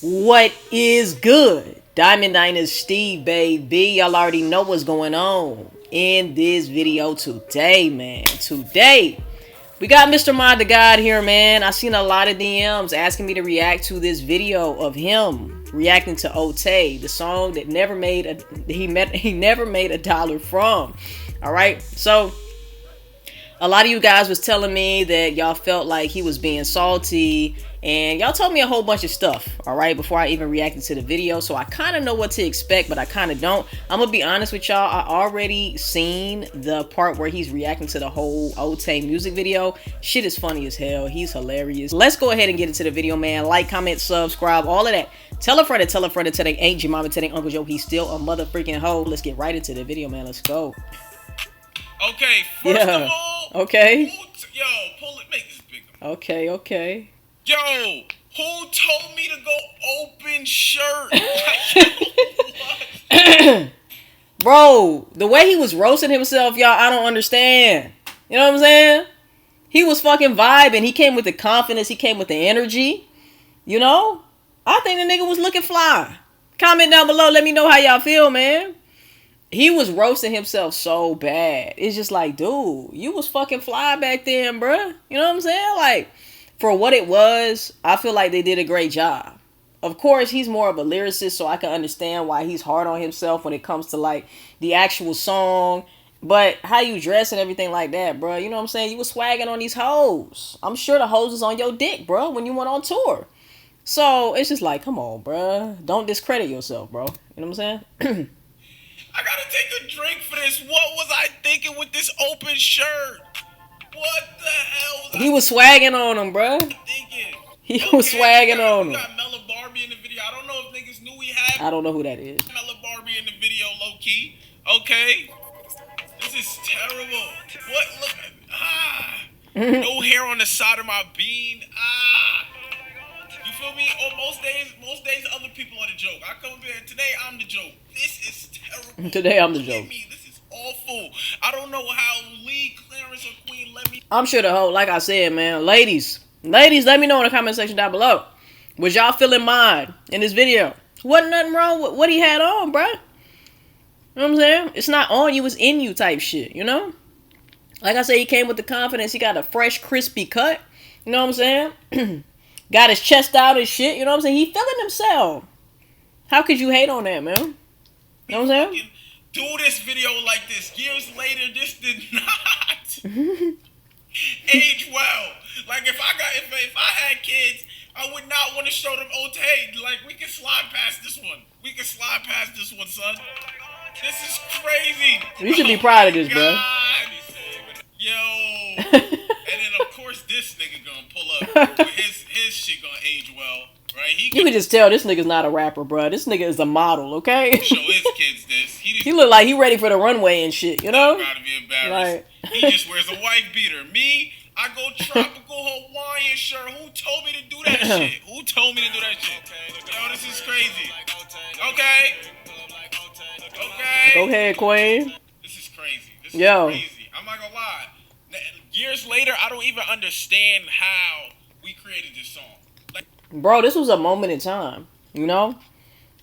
What is good? Diamond Dynasty, baby. Y'all already know what's going on in this video today, man. Today, we got Mr. Moddagod here, man. I seen a lot of DMs asking me to react to this video of him reacting to Ote, the song that never made he never made a dollar from. All right, so a lot of you guys was telling me that y'all felt like he was being salty, and y'all told me a whole bunch of stuff, all right, before I even reacted to the video. So I kind of know what to expect, but I kind of don't. I'm gonna be honest with y'all, I already seen the part where he's reacting to the whole Ote music video. Shit is funny as hell. He's hilarious. Let's go ahead and get into the video, man. Like, comment, subscribe, all of that. Tell a friend to tell they ain't your mama, tell they uncle Joe he's still a mother freaking hoe. Let's get right into the video, man. Let's go. Okay, first of all, okay. Yo, pull it, make this bigger. Okay. Yo, who told me to go open shirt? Bro, the way he was roasting himself, y'all, I don't understand. You know what I'm saying? He was fucking vibing. He came with the confidence. He came with the energy. You know? I think the nigga was looking fly. Comment down below. Let me know how y'all feel, man. He was roasting himself so bad. It's just like, dude, you was fucking fly back then, bruh. You know what I'm saying? Like, for what it was, I feel like they did a great job. Of course, he's more of a lyricist, so I can understand why he's hard on himself when it comes to, like, the actual song. But how you dress and everything like that, bruh. You know what I'm saying? You was swagging on these hoes. I'm sure the hoes was on your dick, bruh, when you went on tour. So, it's just like, come on, bruh. Don't discredit yourself, bro. You know what I'm saying? I gotta take a drink for this. What was I thinking with this open shirt? What the hell was He was swagging on him, bruh. Thinking? He was swagging on him. We got Mella Barbie in the video. I don't know if niggas knew we had. I don't know who that is. Mella Barbie in the video, low key. Okay. This is terrible. What? Look. No hair on the side of my bean. You feel me? Oh, most days other people are the joke. I come up here today, I'm the joke. This is terrible. Today I'm the joke. This is awful. I don't know how Lee, Clarence, or Queen let me. I'm sure the whole, like I said, man, ladies, let me know in the comment section down below. Was y'all feeling mine in this video? Wasn't nothing wrong with what he had on, bruh. You know what I'm saying? It's not on you, it's in you type shit, you know? Like I said, he came with the confidence. He got a fresh, crispy cut. You know what I'm saying? Got his chest out and shit. You know what I'm saying? He feeling himself. How could you hate on that, man? You know what I'm saying? Do this video like this. Years later, this did not age well. Like if I had kids, I would not want to show them Ote. Like we can slide past this one. Son. This is crazy. You should be proud of this, bro. Yo. And then of course this nigga gonna pull up. His shit gonna age well, right? You can just tell this nigga's not a rapper, bro. This nigga is a model, okay? Show his kids this. He look like he ready for the runway and shit, you know? Gotta be embarrassed. Right. He just wears a white beater. Me, I go tropical Hawaiian shirt. Who told me to do that shit? Yo, this is crazy. Okay. Go ahead, Queen. This is crazy. Yo. Crazy. I'm not gonna lie. Years later, I don't even understand how we created this song. Like, bro, this was a moment in time, you know?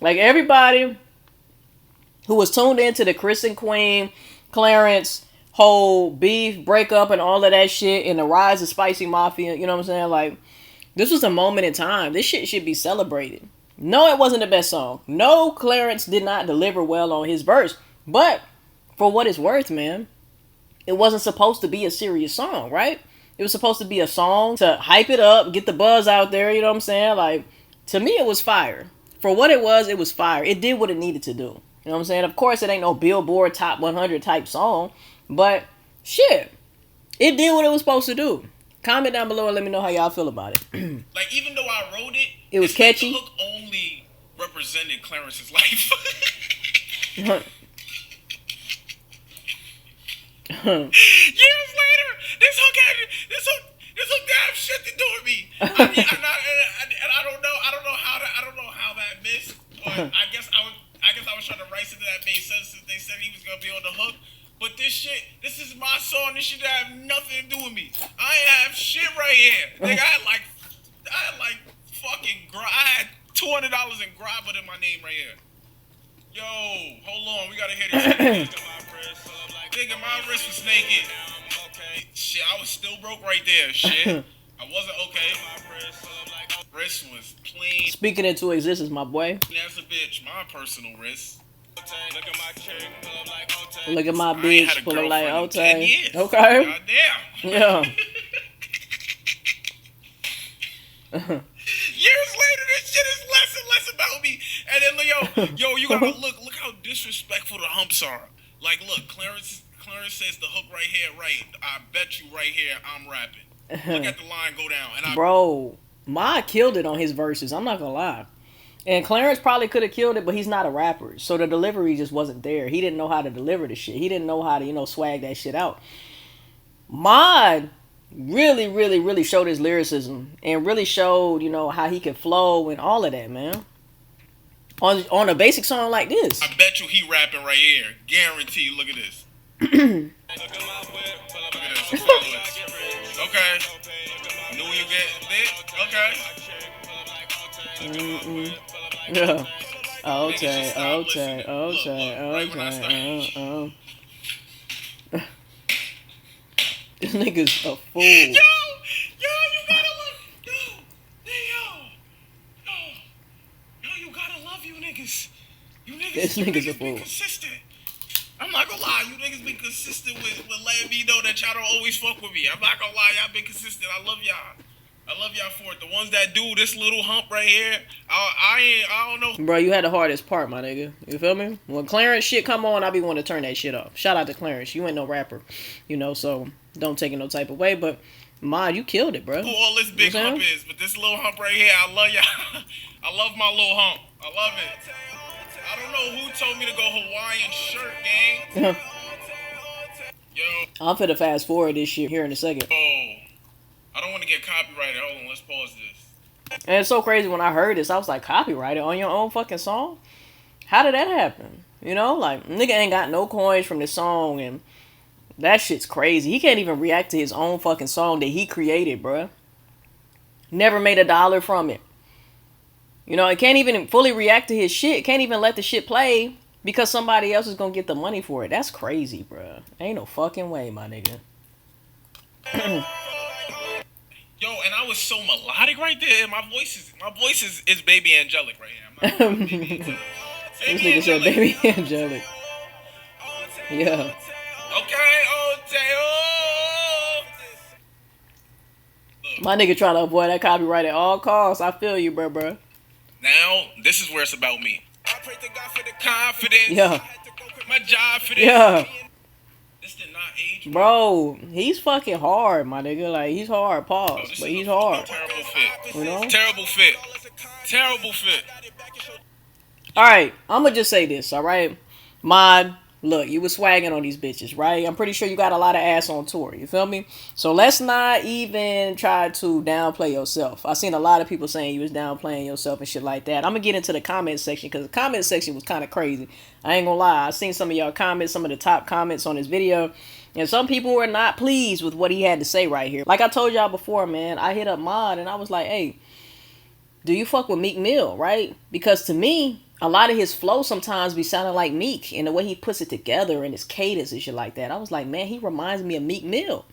Like, everybody who was tuned into the Chris and Queen, Clarence, whole beef, breakup, and all of that shit, and the rise of Spicy Mafia, you know what I'm saying? Like, this was a moment in time. This shit should be celebrated. No, it wasn't the best song. No, Clarence did not deliver well on his verse. But, for what it's worth, man, it wasn't supposed to be a serious song, right? It was supposed to be a song to hype it up, get the buzz out there, you know what I'm saying? Like, to me, it was fire. For what it was fire. It did what it needed to do. You know what I'm saying? Of course, it ain't no Billboard Top 100 type song, but shit, it did what it was supposed to do. Comment down below and let me know how y'all feel about it. Like, even though I wrote it, it was catchy. The hook only represented Clarence's life. Years later, this hook have shit to do with me. I don't know how that missed, but I guess I was trying to write something that made sense since they said he was gonna be on the hook. But this is my song. This shit have nothing to do with me. I have shit right here. Nigga, I had like fucking I had $200 in grabber in my name right here. Yo, hold on, we gotta hear this. Nigga, my wrist was naked. Shit, I was still broke right there. Shit, I wasn't okay. Wrist was plain. Speaking into existence, my boy. That's a bitch. My personal wrist. Look at my bitch pulling like okay. Okay. Goddamn. Yeah. Years later, this shit is less and less about me. And then, yo, you gotta look how disrespectful the humps are. Like, look, Clarence says the hook right here, right. I bet you right here, I'm rapping. Look at the line go down. And Bro, Mod killed it on his verses. I'm not gonna lie. And Clarence probably could have killed it, but he's not a rapper. So the delivery just wasn't there. He didn't know how to deliver the shit. He didn't know how to, swag that shit out. Mod really, really, really showed his lyricism and really showed, how he could flow and all of that, man. On a basic song like this. I bet you he rapping right here. Guaranteed. Look at this. Look at this. Okay. Knew you get lit. Okay. Yeah. Okay. This nigga's a fool. Yo, you gotta love. You gotta love you niggas. This nigga's a fool. Consistent. I'm not gonna lie, you niggas been consistent with letting me know that y'all don't always fuck with me. I'm not gonna lie, y'all been consistent. I love y'all. I love y'all for it. The ones that do this little hump right here, I don't know. Bro, you had the hardest part, my nigga. You feel me? When Clarence shit come on, I be wanting to turn that shit off. Shout out to Clarence. You ain't no rapper, so don't take it no type of way. But Mod, you killed it, bro. Who all this big hump is, but this little hump right here, I love y'all. I love my little hump. I love it. I don't know who told me to go Hawaiian shirt, gang. Yo. I'm finna fast forward this shit here in a second. Oh. I don't want to get copyrighted. Hold on, let's pause this. And it's so crazy when I heard this. I was like, copyrighted on your own fucking song? How did that happen? Nigga ain't got no coins from the song, and that shit's crazy. He can't even react to his own fucking song that he created, bruh. Never made $1 from it. It can't even fully react to his shit. Can't even let the shit play because somebody else is gonna get the money for it. That's crazy, bruh. Ain't no fucking way, my nigga. Yo, and I was so melodic right there. My voice is baby angelic right here. I'm not This nigga said baby angelic. Yeah. Okay, My nigga trying to avoid that copyright at all costs. I feel you, bruh. Now, this is where it's about me. I pray to God for the confidence. Yeah. My job for this. Yeah. This did not age. Bro, he's fucking hard, my nigga. Like, he's hard, pause. But he's hard. Terrible fit. Terrible fit. Terrible fit. Alright, I'ma just say this, alright? Mod, look, you was swagging on these bitches, right? I'm pretty sure you got a lot of ass on tour, you feel me? So let's not even try to downplay yourself. I seen a lot of people saying you was downplaying yourself and shit like that. I'm gonna get into the comment section because the comment section was kind of crazy. I ain't gonna lie. I seen some of y'all comments, some of the top comments on this video, and some people were not pleased with what he had to say right here. Like I told y'all before, man, I hit up Mod and I was like, hey, do you fuck with Meek Mill, right? Because to me, a lot of his flow sometimes be sounding like Meek, and the way he puts it together and his cadence and shit like that. I was like, man, he reminds me of Meek Mill.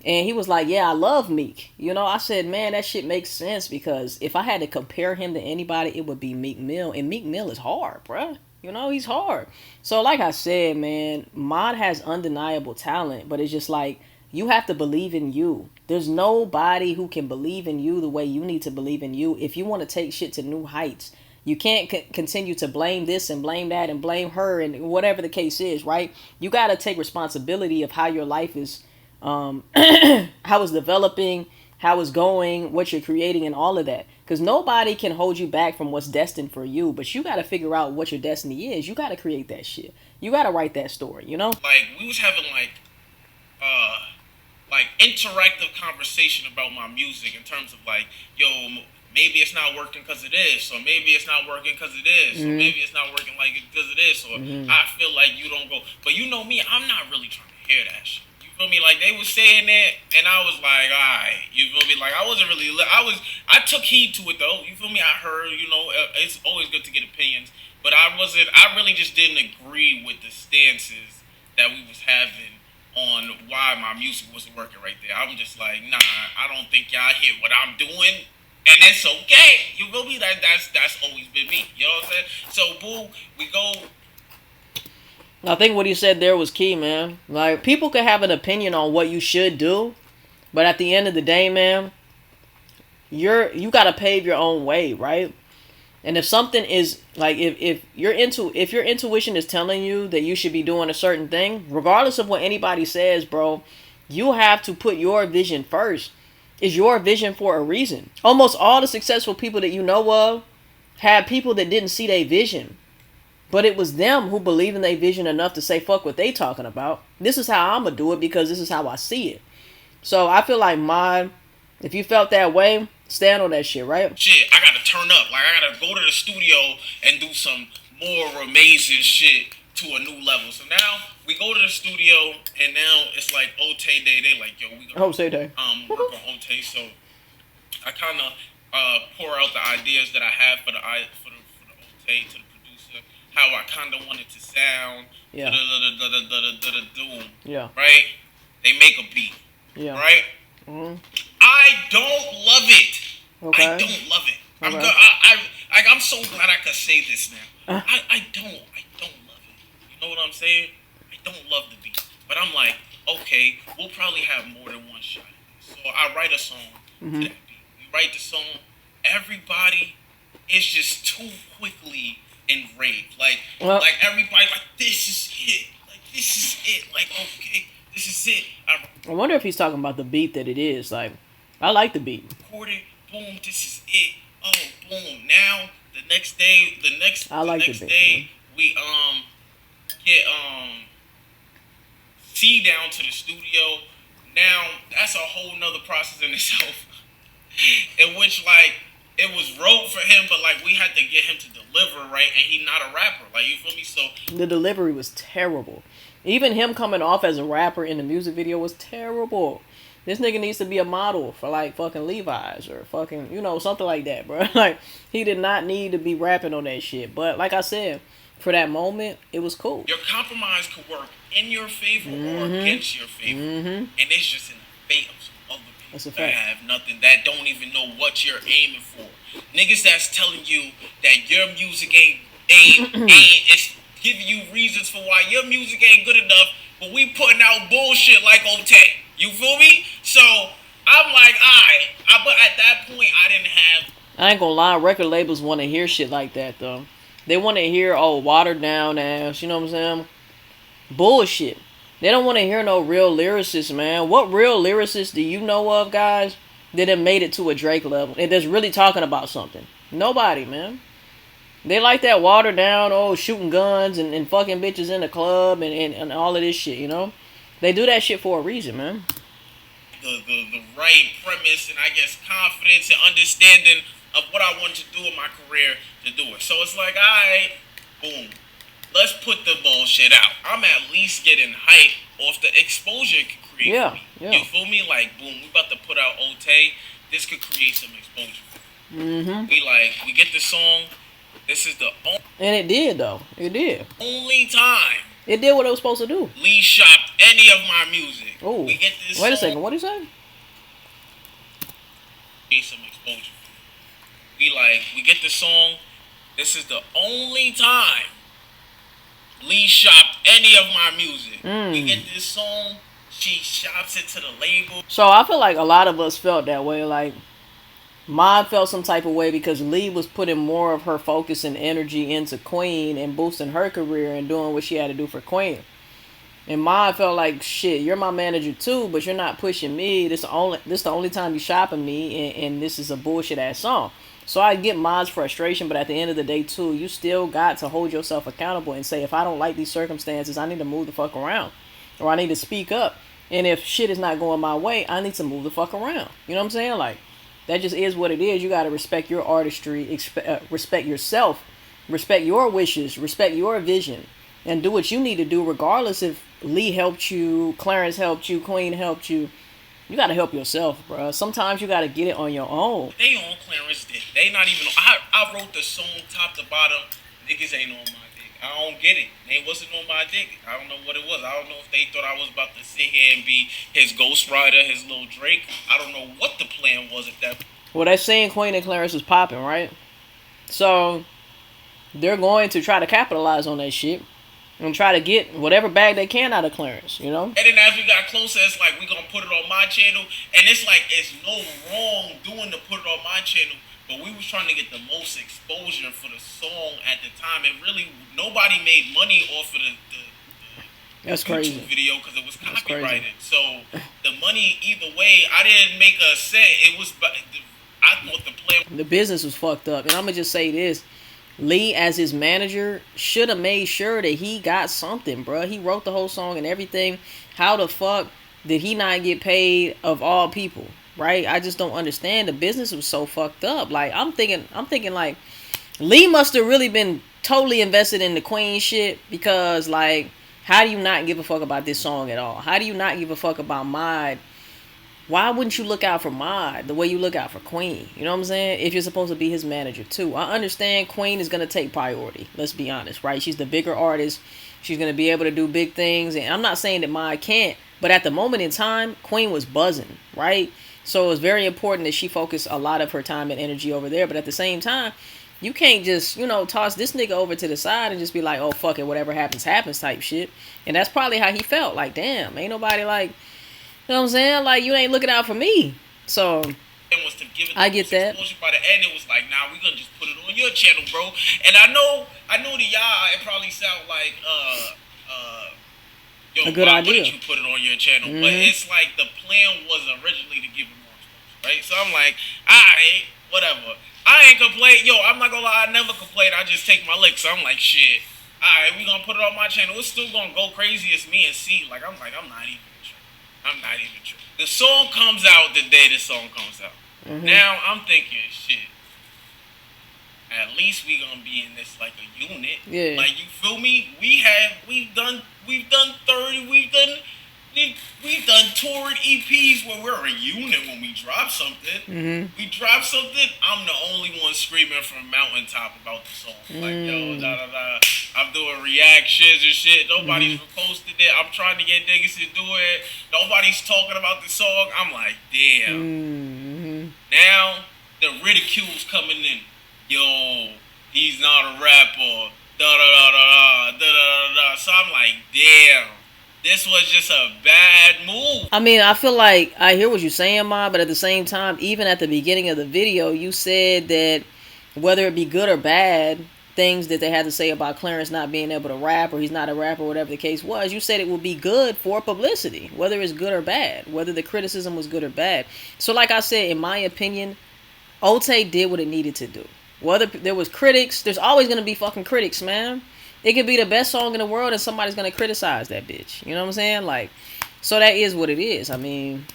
And he was like, yeah, I love Meek. I said, man, that shit makes sense because if I had to compare him to anybody, it would be Meek Mill. And Meek Mill is hard, bruh. He's hard. So like I said, man, Mod has undeniable talent, but it's just like, you have to believe in you. There's nobody who can believe in you the way you need to believe in you if you want to take shit to new heights. You can't continue to blame this and blame that and blame her and whatever the case is, right? You got to take responsibility of how your life is, how it's developing, how it's going, what you're creating and all of that. Because nobody can hold you back from what's destined for you, but you got to figure out what your destiny is. You got to create that shit. You got to write that story, Like, we was having, interactive conversation about my music in terms of, yo, maybe it's not working because it is, or maybe it's not working because it is, or maybe it's not working because it is, or I feel like you don't go. But you know me, I'm not really trying to hear that shit. You feel me? Like, they was saying that, and I was like, alright, you feel me? Like, I wasn't really, I took heed to it, though, you feel me? I heard, you know, it's always good to get opinions, but I really just didn't agree with the stances that we was having on why my music wasn't working right there. I'm just like, nah, I don't think y'all hear what I'm doing, and it's okay, you feel me? That's always been me, you know what I'm saying? So, boo, we go. I think what he said there was key, man. Like, people could have an opinion on what you should do, but at the end of the day, man, you gotta pave your own way, right? And if something is like, if your intuition is telling you that you should be doing a certain thing, regardless of what anybody says, bro, you have to put your vision first. It's your vision for a reason. Almost all the successful people that you know of had people that didn't see their vision. But it was them who believed in their vision enough to say, fuck what they talking about. This is how I'm going to do it because this is how I see it. So I feel like if you felt that way, stand on that shit, right? Shit, I got to turn up. Like, I got to go to the studio and do some more amazing shit to a new level. So now we go to the studio and now it's like Ote Day. They like, yo, we got Ote Day. Work on Ote. So I kind of pour out the ideas that I have for the Ote, to the producer, how I kind of want it to sound. Yeah. Yeah. Right? They make a beat. Yeah. Right? Mm-hmm. I don't love it. Okay. I don't love it. Okay. I'm so glad I could say this now. I don't love it. You know what I'm saying? I don't love the beat. But I'm like, okay, we'll probably have more than one shot at this. So I write a song to that beat. We write the song. Everybody is just too quickly enraged. Like everybody, like, this is it. Like, this is it. Like, okay, this is it. I wonder if he's talking about the beat that it is. Like, I like the beat. Recorded, boom, this is it. Oh, boom. Now the next day, the next day, we get C down to the studio. Now that's a whole nother process in itself. In which, like, it was wrote for him, but like we had to get him to deliver right, and he not a rapper. Like, you feel me? So the delivery was terrible. Even him coming off as a rapper in the music video was terrible. This nigga needs to be a model for like fucking Levi's or fucking, you know, something like that, bro. Like, he did not need to be rapping on that shit. But like I said, for that moment, it was cool. Your compromise could work in your favor or against your favor. And it's just in the fate of some other people that have nothing, that don't even know what you're aiming for. Niggas that's telling you that your music ain't it's giving you reasons for why your music ain't good enough, but we putting out bullshit like Ote. You feel me? So I'm like, alright. But at that point, I didn't have. I ain't gonna lie, record labels want to hear shit like that though. They want to hear, watered down ass. You know what I'm saying? Bullshit. They don't want to hear no real lyricists, man. What real lyricists do you know of, guys, that have made it to a Drake level and that's really talking about something? Nobody, man. They like that watered down, shooting guns and fucking bitches in the club and all of this shit, you know? They do that shit for a reason, man. The right premise and I guess confidence and understanding of what I want to do in my career to do it. So it's like, alright, boom. Let's put the bullshit out. I'm at least getting hype off the exposure it could create for me. Yeah. You feel me? Like, boom, we about to put out Ote. This could create some exposure. We get the song. This is the only. And it did, though. It did. Only time. It did what it was supposed to do. Lee shopped any of my music. Oh. We get this Wait a song. second. What did he say? Create some exposure. We get the song. This is the only time Lee shopped any of my music. We get this song. She shops it to the label. So I feel like a lot of us felt that way. Like, Mod felt some type of way because Lee was putting more of her focus and energy into Queen and boosting her career and doing what she had to do for Queen. And Mod felt like, shit, you're my manager too, but you're not pushing me. This the only time you shopping me, and this is a bullshit ass song. So I get Mod's frustration, but at the end of the day too, you still got to hold yourself accountable and say, if I don't like these circumstances, I need to move the fuck around. Or I need to speak up. And if shit is not going my way, I need to move the fuck around. You know what I'm saying? Like, that just is what it is. You got to respect your artistry, respect yourself, respect your wishes, respect your vision, and do what you need to do regardless if Lee helped you, Clarence helped you, Queen helped you. You gotta help yourself, bro. Sometimes you gotta get it on your own. They on Clarence dick. They not even. I wrote the song top to bottom. Niggas ain't on my dick. I don't get it. They wasn't on my dick. I don't know what it was. I don't know if they thought I was about to sit here and be his ghostwriter, his little Drake. I don't know what the plan was at that point. Well, they're saying Queen and Clarence was popping, right? So they're going to try to capitalize on that shit and try to get whatever bag they can out of Clarence, you know? And then as we got closer, it's like, we gonna put it on my channel. And it's like, it's no wrong doing to put it on my channel. But we was trying to get the most exposure for the song at the time. And really, nobody made money off of the That's YouTube crazy. video because it was copyrighted. So the money, either way, I didn't make a set. It was, I thought the plan. The business was fucked up. And I'm going to just say this. Lee, as his manager, should have made sure that he got something, bro. He wrote the whole song and everything. How the fuck did he not get paid of all people, right? I just don't understand. The business was so fucked up. Like, I'm thinking like, Lee must have really been totally invested in the Queen shit because, like, how do you not give a fuck about this song at all? How do you not give a fuck about Mod? Why wouldn't you look out for Mod the way you look out for Queen? You know what I'm saying? If you're supposed to be his manager too. I understand Queen is going to take priority. Let's be honest, right? She's the bigger artist. She's going to be able to do big things. And I'm not saying that Mod can't. But at the moment in time, Queen was buzzing, right? So it was very important that she focus a lot of her time and energy over there. But at the same time, you can't just, you know, toss this nigga over to the side and just be like, oh, fuck it, whatever happens, happens type shit. And that's probably how he felt. Like, damn, ain't nobody like... You know what I'm saying? Like, you ain't looking out for me. So, Was to give it I get that. By the end, it was like, nah, we gonna just put it on your channel, bro. And I know to y'all, it probably sound like, yo, a good why idea. wouldn't you put it on your channel? But it's like the plan was originally to give it more exposure, right? So I'm like, alright, whatever. I ain't complain. Yo, I'm not gonna lie, I never complain. I just take my licks. So I'm like, shit. Alright, we gonna put it on my channel. It's still gonna go crazy as me and C. Like, I'm not even. I'm not even sure. The song comes out the day the song comes out. Now I'm thinking, shit. At least we gonna be in this like a unit. Yeah. Like, you feel me? We've done 30. We've done toured EPs where we're a unit when we drop something. We drop something. I'm the only one screaming from mountaintop about the song. Like, yo, da da da. I'm doing reactions and shit. Nobody's reposted it. I'm trying to get niggas to do it. Nobody's talking about the song. I'm like, damn. Now the ridicule's coming in. Yo, he's not a rapper. Da da da da da da da. So I'm like, damn. This was just a bad move. I mean, I feel like I hear what you're saying, Ma, but at the same time, even at the beginning of the video, you said that whether it be good or bad, things that they had to say about Clarence not being able to rap or he's not a rapper, whatever the case was, you said it would be good for publicity, whether it's good or bad, whether the criticism was good or bad. So like I said, in my opinion, Ote did what it needed to do. Whether there was critics, there's always going to be fucking critics, man. It could be the best song in the world and somebody's going to criticize that bitch. You know what I'm saying? Like, so that is what it is. I mean,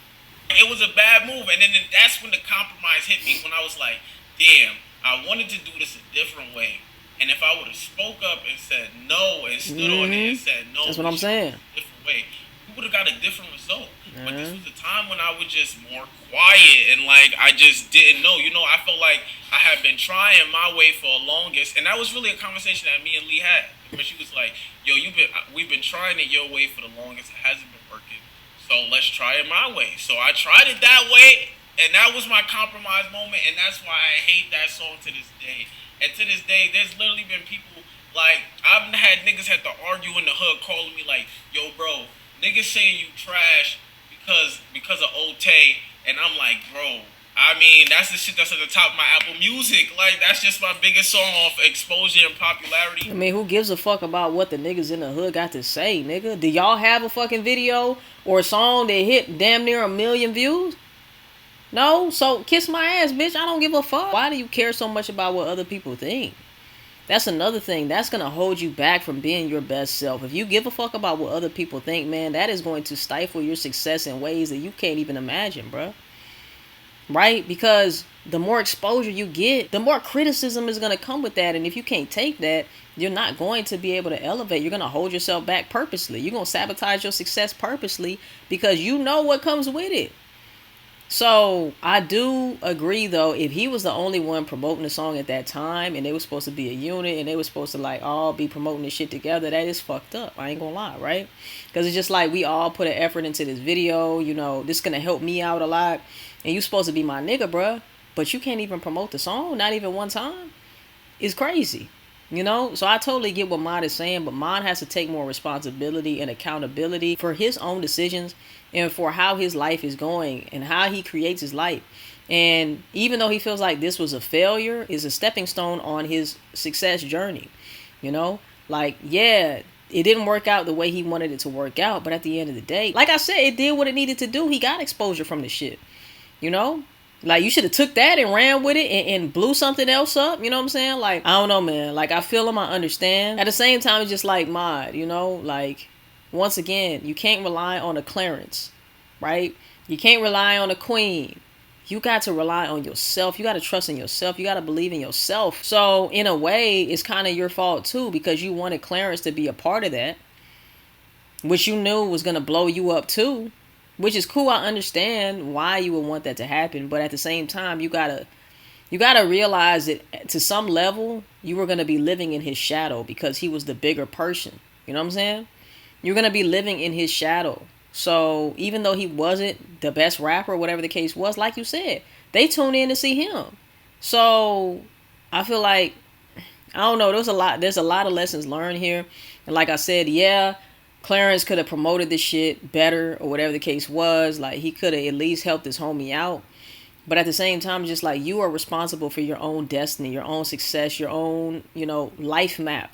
it was a bad move. And then that's when the compromise hit me, when I was like, damn, I wanted to do this a different way. And if I would have spoke up and said no and stood on it and said no, that's what I'm saying. A different way, we would have got a different result. But this was a time when I was just more quiet and like I just didn't know. You know, I felt like I had been trying my way for the longest, and that was really a conversation that me and Lee had. Where she was like, "Yo, we've been trying it your way for the longest. It hasn't been working. So let's try it my way." So I tried it that way, and that was my compromise moment, and that's why I hate that song to this day. And to this day, there's literally been people like I've had niggas had to argue in the hood, calling me like, "Yo, bro, niggas saying you trash because of Ote," and I'm like, bro, I mean, that's the shit that's at the top of my Apple Music. Like, that's just my biggest song off exposure and popularity. I mean, who gives a fuck about what the niggas in the hood got to say, nigga? Do y'all have a fucking video or a song that hit damn near 1 million views? No? So, kiss my ass, bitch. I don't give a fuck. Why do you care so much about what other people think? That's another thing. That's going to hold you back from being your best self. If you give a fuck about what other people think, man, that is going to stifle your success in ways that you can't even imagine, bro. right? Because the more exposure you get, the more criticism is going to come with that. And if you can't take that, you're not going to be able to elevate. You're going to hold yourself back purposely. You're going to sabotage your success purposely because you know what comes with it. So I do agree, though, if he was the only one promoting the song at that time and they were supposed to be a unit and they were supposed to like all be promoting this shit together, that is fucked up. I ain't gonna lie, right? Because it's just like we all put an effort into this video. You know, this is gonna help me out a lot. And you supposed to be my nigga, bruh. But you can't even promote the song, not even one time. It's crazy. You know, so I totally get what Mod is saying, but Mod has to take more responsibility and accountability for his own decisions and for how his life is going and how he creates his life. And even though he feels like this was a failure, it's a stepping stone on his success journey. You know, like, yeah, it didn't work out the way he wanted it to work out, but at the end of the day, like I said, it did what it needed to do. He got exposure from the shit, you know? Like, you should have took that and ran with it and blew something else up. You know what I'm saying? Like, I don't know, man. Like, I feel him. I understand. At the same time, it's just like Mod, you know? Like, once again, you can't rely on a Clarence, right? You can't rely on a Queen. You got to rely on yourself. You got to trust in yourself. You got to believe in yourself. So, in a way, it's kind of your fault, too, because you wanted Clarence to be a part of that, which you knew was going to blow you up, too. Which is cool. I understand why you would want that to happen, but at the same time, you gotta realize that to some level you were gonna be living in his shadow because he was the bigger person. You know what I'm saying? You're gonna be living in his shadow. So even though he wasn't the best rapper, whatever the case was, like you said, they tune in to see him. So I feel like, I don't know. There's a lot of lessons learned here, and like I said, yeah. Clarence could have promoted this shit better or whatever the case was. Like, he could have at least helped his homie out. But at the same time, just like, you are responsible for your own destiny, your own success, your own, you know, life map.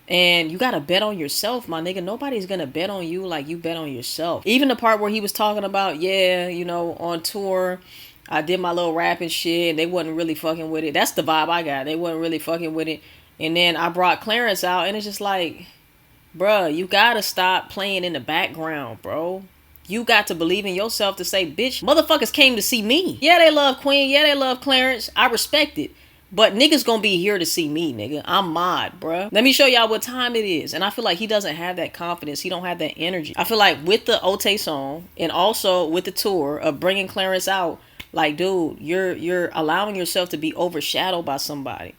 And you got to bet on yourself, my nigga. Nobody's going to bet on you like you bet on yourself. Even the part where he was talking about, yeah, you know, on tour, I did my little rapping shit and they wasn't really fucking with it. That's the vibe I got. They wasn't really fucking with it. And then I brought Clarence out and it's just like, bruh, you gotta stop playing in the background, bro. You got to believe in yourself to say, bitch, motherfuckers came to see me. Yeah, they love Queen. Yeah, they love Clarence. I respect it. But niggas gonna be here to see me, nigga. I'm Mod, bruh. Let me show y'all what time it is. And I feel like he doesn't have that confidence. He don't have that energy. I feel like with the Ote song and also with the tour of bringing Clarence out, like, dude, you're allowing yourself to be overshadowed by somebody.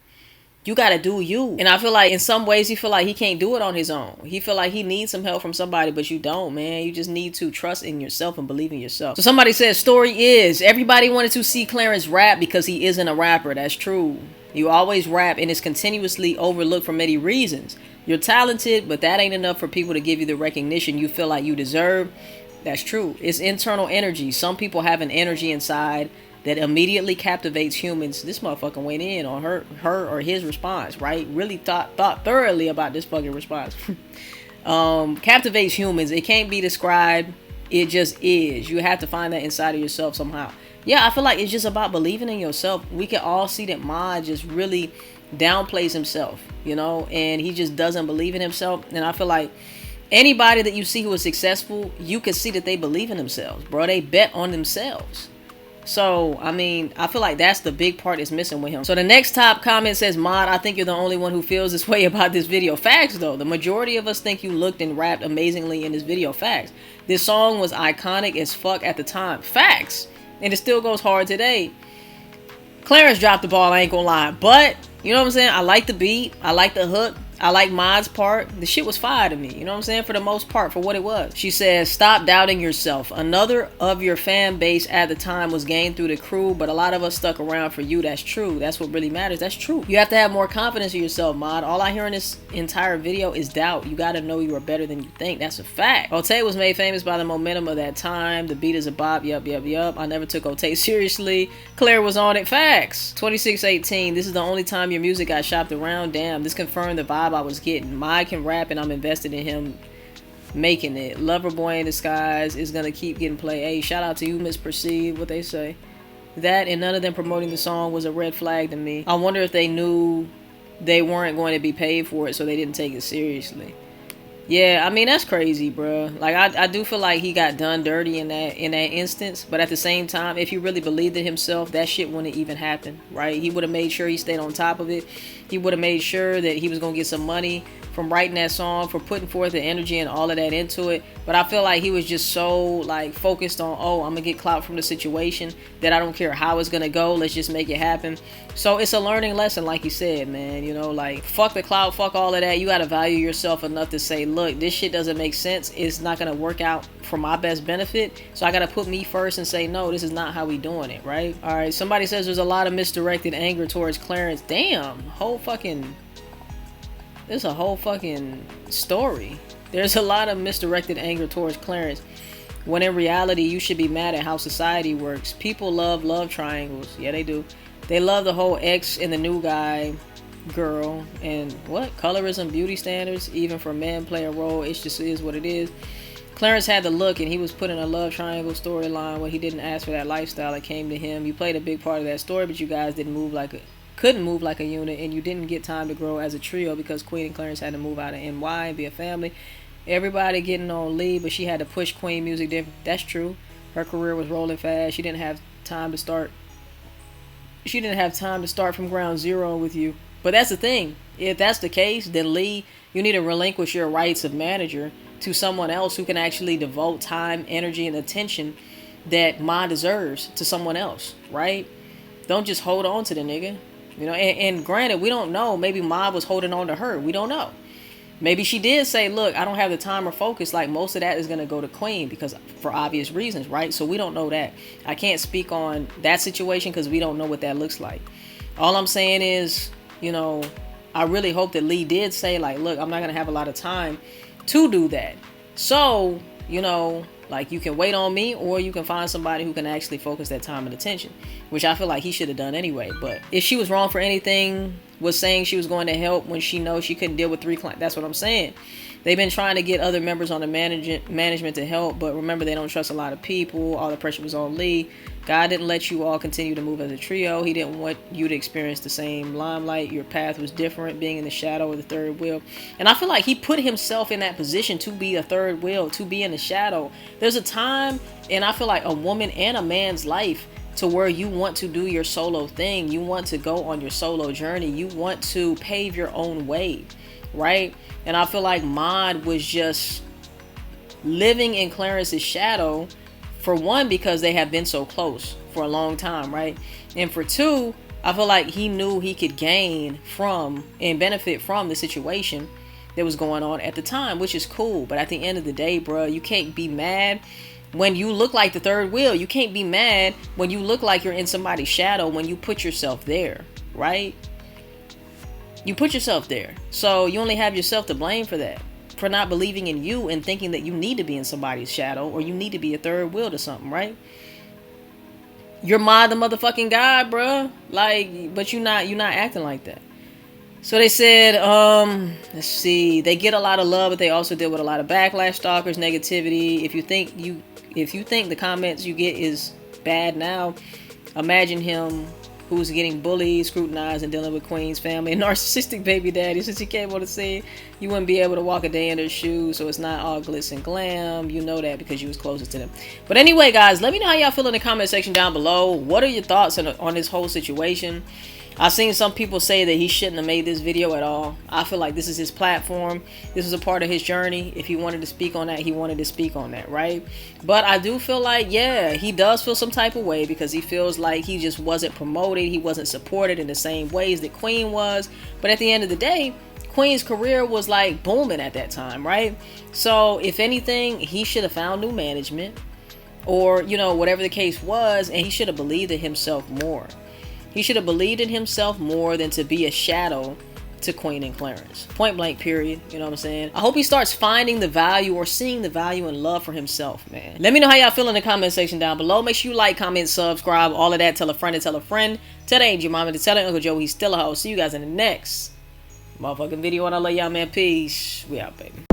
You gotta do you. And I feel like in some ways he feel like he can't do it on his own. He feel like he needs some help from somebody, but you don't, man. You just need to trust in yourself and believe in yourself. So somebody says, story is, everybody wanted to see Clarence rap because he isn't a rapper. That's true. You always rap and it's continuously overlooked for many reasons. You're talented, but that ain't enough for people to give you the recognition you feel like you deserve. That's true. It's internal energy. Some people have an energy inside that immediately captivates humans. This motherfucker went in on her or his response, right? Really thought thoroughly about this fucking response. Captivates humans. It can't be described. It just is. You have to find that inside of yourself somehow. Yeah, I feel like it's just about believing in yourself. We can all see that Mod just really downplays himself, you know, and he just doesn't believe in himself. And I feel like anybody that you see who is successful, you can see that they believe in themselves, bro. They bet on themselves. So, I mean, I feel like that's the big part that's missing with him. So the next top comment says, Mod, I think you're the only one who feels this way about this video. Facts, though. The majority of us think you looked and rapped amazingly in this video. Facts. This song was iconic as fuck at the time. Facts. And it still goes hard today. Clarence dropped the ball, I ain't gonna lie. But, you know what I'm saying? I like the beat. I like the hook. I like Mod's part. The shit was fire to me. You know what I'm saying? For the most part, for what it was. She says, stop doubting yourself. Another of your fan base at the time was gained through the crew, but a lot of us stuck around for you. That's true. That's what really matters. That's true. You have to have more confidence in yourself, Mod. All I hear in this entire video is doubt. You got to know you are better than you think. That's a fact. Ote was made famous by the momentum of that time. The beat is a bop. Yup. I never took Ote seriously. Claire was on it. Facts. 2618. This is the only time your music got shopped around. Damn. This confirmed the vibe I was getting. Mod can rap and I'm invested in him making it. Lover Boy in Disguise is gonna keep getting played. Hey, shout out to you, Misperceived. What they say. That and none of them promoting the song was a red flag to me. I wonder if they knew they weren't going to be paid for it, so they didn't take it seriously. Yeah, I mean that's crazy, bro. Like I do feel like he got done dirty in that instance, but at the same time, if he really believed in himself, that shit wouldn't even happen, right? He would have made sure he stayed on top of it. He would have made sure that he was gonna get some money from writing that song, for putting forth the energy and all of that into it. But I feel like he was just so like focused on, oh, I'm gonna get clout from the situation, that I don't care how it's gonna go. Let's just make it happen. So it's a learning lesson, like you said, man. You know, like fuck the clout, fuck all of that. You gotta value yourself enough to say, look, this shit doesn't make sense. It's not gonna work out for my best benefit. So I gotta put me first and say, no, this is not how we doing it, right? All right. Somebody says there's a lot of misdirected anger towards Clarence. Damn, there's a whole fucking story. There's a lot of misdirected anger towards Clarence, when in reality you should be mad at how society works. People love triangles. Yeah, they do. They love the whole ex and the new guy, girl, and what? Colorism, beauty standards, even for men play a role. It just is what it is. Clarence had the look, and he was put in a love triangle storyline where he didn't ask for that lifestyle. It came to him. You played a big part of that story, but you guys couldn't move like a unit, and you didn't get time to grow as a trio because Queen and Clarence had to move out of NY and be a family. Everybody getting on lead, but she had to push Queen music different. That's true. Her career was rolling fast. She didn't have time to start from ground zero with you. But that's the thing. If that's the case, then Lee, you need to relinquish your rights of manager to someone else who can actually devote time, energy, and attention that Ma deserves to someone else, right? Don't just hold on to the nigga. You know, and granted, we don't know. Maybe Ma was holding on to her. We don't know. Maybe she did say, look, I don't have the time or focus. Like, most of that is going to go to Queen because for obvious reasons, right? So we don't know that. I can't speak on that situation because we don't know what that looks like. All I'm saying is, you know, I really hope that Lee did say, like, look, I'm not going to have a lot of time to do that. So, you know, like, you can wait on me, or you can find somebody who can actually focus that time and attention, which I feel like he should have done anyway. But if she was wrong for anything, was saying she was going to help when she knows she couldn't deal with 3 clients, that's what I'm saying. They've been trying to get other members on the management to help, but remember, they don't trust a lot of people. All the pressure was on Lee. God didn't let you all continue to move as a trio. He didn't want you to experience the same limelight. Your path was different, being in the shadow of the third wheel. And I feel like he put himself in that position to be a third wheel, to be in the shadow. There's a time, and I feel like a woman and a man's life, to where you want to do your solo thing. You want to go on your solo journey. You want to pave your own way, right? And I feel like Mod was just living in Clarence's shadow, for one, because they have been so close for a long time, right? And for two, I feel like he knew he could gain from and benefit from the situation that was going on at the time, which is cool. But at the end of the day, bro, you can't be mad when you look like the third wheel. You can't be mad when you look like you're in somebody's shadow, when you put yourself there, right? You put yourself there. So you only have yourself to blame for that, for not believing in you and thinking that you need to be in somebody's shadow, or you need to be a third wheel to something, right? You're the motherfucking guy, bruh. Like, but you're not acting like that. So they said, let's see, they get a lot of love, but they also deal with a lot of backlash, stalkers, negativity. If you think the comments you get is bad now, imagine him who's getting bullied, scrutinized, and dealing with Queen's family and narcissistic baby daddy. Since he came on the scene, you wouldn't be able to walk a day in their shoes, so it's not all glitz and glam. You know that because you was closest to them. But anyway, guys, let me know how y'all feel in the comment section down below. What are your thoughts on this whole situation? I've seen some people say that he shouldn't have made this video at all. I feel like this is his platform. This is a part of his journey. If he wanted to speak on that, he wanted to speak on that, right? But I do feel like, yeah, he does feel some type of way because he feels like he just wasn't promoted. He wasn't supported in the same ways that Queen was. But at the end of the day, Queen's career was like booming at that time, right? So if anything, he should have found new management, or, you know, whatever the case was, and he should have believed in himself more. He should have believed in himself more than to be a shadow to Queen and Clarence. Point blank, period. You know what I'm saying? I hope he starts finding the value, or seeing the value and love for himself, man. Let me know how y'all feel in the comment section down below. Make sure you like, comment, subscribe, all of that. Tell a friend to tell a friend. Tell Aunt your mama to tell Uncle Joe he's still a hoe. See you guys in the next motherfucking video, and I love y'all, man. Peace. We out, baby.